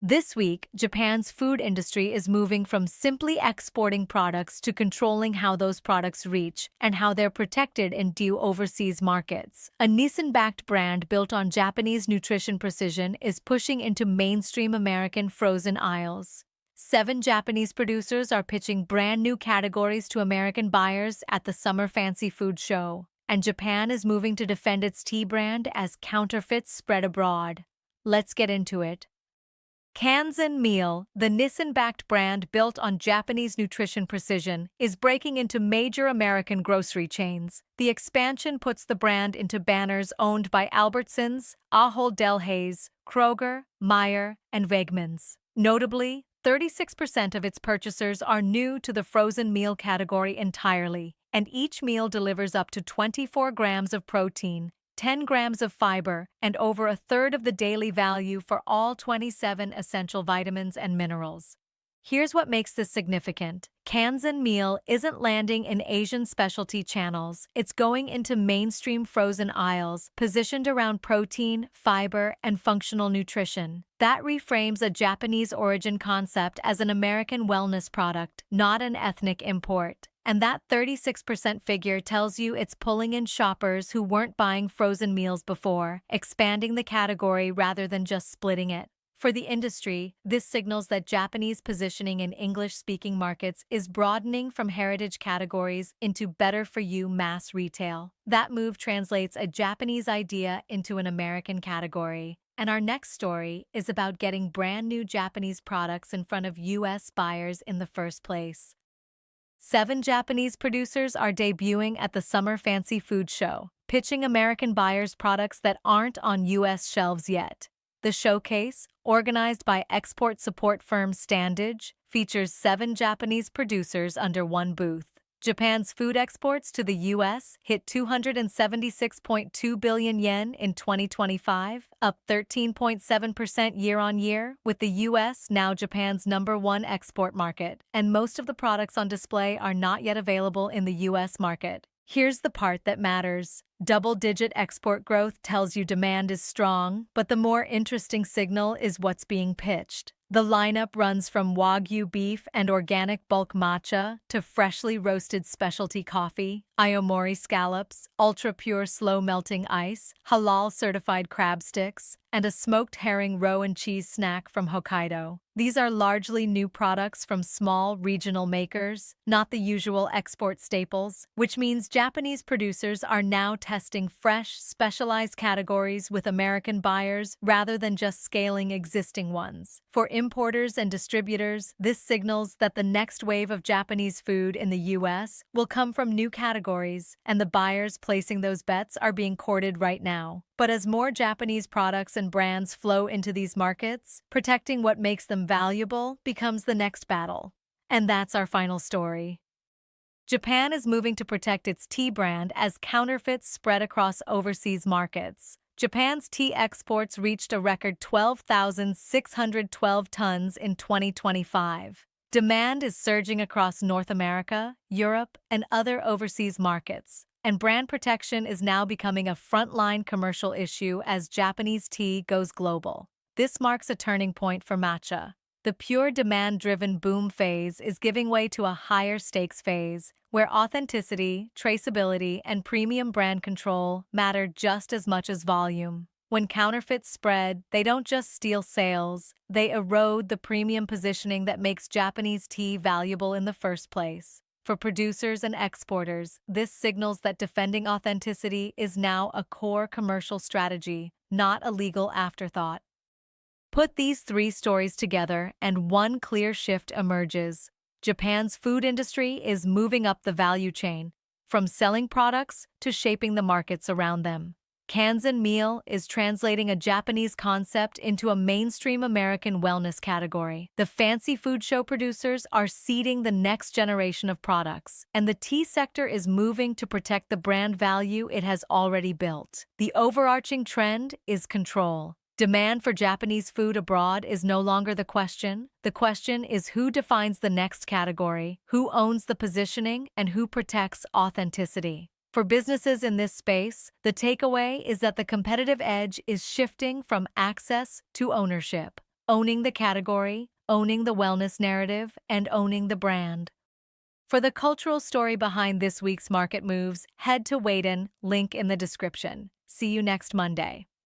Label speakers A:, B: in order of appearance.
A: This week, Japan's food industry is moving from simply exporting products to controlling how those products reach and how they're protected in due overseas markets. A Nissin-backed brand built on Japanese nutrition precision is pushing into mainstream American frozen aisles. 7 Japanese producers are pitching brand new categories to American buyers at the Summer Fancy Food Show, and Japan is moving to defend its tea brand as counterfeits spread abroad. Let's get into it. KANZEN MEAL, the Nissin-backed brand built on Japanese nutrition precision, is breaking into major American grocery chains. The expansion puts the brand into banners owned by Albertsons, Ahold Delhaize, Kroger, Meijer, and Wegmans. Notably, 36% of its purchasers are new to the frozen meal category entirely, and each meal delivers up to 24 grams of protein, 10 grams of fiber, and over a third of the daily value for all 27 essential vitamins and minerals. Here's what makes this significant. KANZEN MEAL isn't landing in Asian specialty channels. It's going into mainstream frozen aisles, positioned around protein, fiber, and functional nutrition. That reframes a Japanese origin concept as an American wellness product, not an ethnic import. And that 36% figure tells you it's pulling in shoppers who weren't buying frozen meals before, expanding the category rather than just splitting it. For the industry, this signals that Japanese positioning in English-speaking markets is broadening from heritage categories into better-for-you mass retail. That move translates a Japanese idea into an American category. And our next story is about getting brand new Japanese products in front of U.S. buyers in the first place. 7 Japanese producers are debuting at the Summer Fancy Food Show, pitching American buyers products that aren't on U.S. shelves yet. The showcase, organized by export support firm Standage, features 7 Japanese producers under one booth. Japan's food exports to the U.S. hit 276.2 billion yen in 2025, up 13.7% year-on-year, with the U.S. now Japan's #1 export market, and most of the products on display are not yet available in the U.S. market. Here's the part that matters. Double-digit export growth tells you demand is strong, but the more interesting signal is what's being pitched. The lineup runs from Wagyu beef and organic bulk matcha to freshly roasted specialty coffee, Ayomori scallops, ultra-pure slow-melting ice, halal-certified crab sticks, and a smoked herring roe and cheese snack from Hokkaido. These are largely new products from small, regional makers, not the usual export staples, which means Japanese producers are now testing fresh, specialized categories with American buyers rather than just scaling existing ones. For importers and distributors, this signals that the next wave of Japanese food in the U.S. will come from new categories, and the buyers placing those bets are being courted right now. But as more Japanese products and brands flow into these markets, protecting what makes them valuable becomes the next battle. And that's our final story. Japan is moving to protect its tea brand as counterfeits spread across overseas markets. Japan's tea exports reached a record 12,612 tons in 2025. Demand is surging across North America, Europe, and other overseas markets, and brand protection is now becoming a frontline commercial issue as Japanese tea goes global. This marks a turning point for Matcha. The pure demand-driven boom phase is giving way to a higher stakes phase, where authenticity, traceability, and premium brand control matter just as much as volume. When counterfeits spread, they don't just steal sales, they erode the premium positioning that makes Japanese tea valuable in the first place. For producers and exporters, this signals that defending authenticity is now a core commercial strategy, not a legal afterthought. Put these 3 stories together and one clear shift emerges. Japan's food industry is moving up the value chain, from selling products to shaping the markets around them. KANZEN MEAL is translating a Japanese concept into a mainstream American wellness category. The fancy food show producers are seeding the next generation of products, and the tea sector is moving to protect the brand value it has already built. The overarching trend is control. Demand for Japanese food abroad is no longer the question. The question is who defines the next category, who owns the positioning, and who protects authenticity. For businesses in this space, the takeaway is that the competitive edge is shifting from access to ownership. owning the category, owning the wellness narrative, and owning the brand. For the cultural story behind this week's market moves, head to Waitin, link in the description. See you next Monday.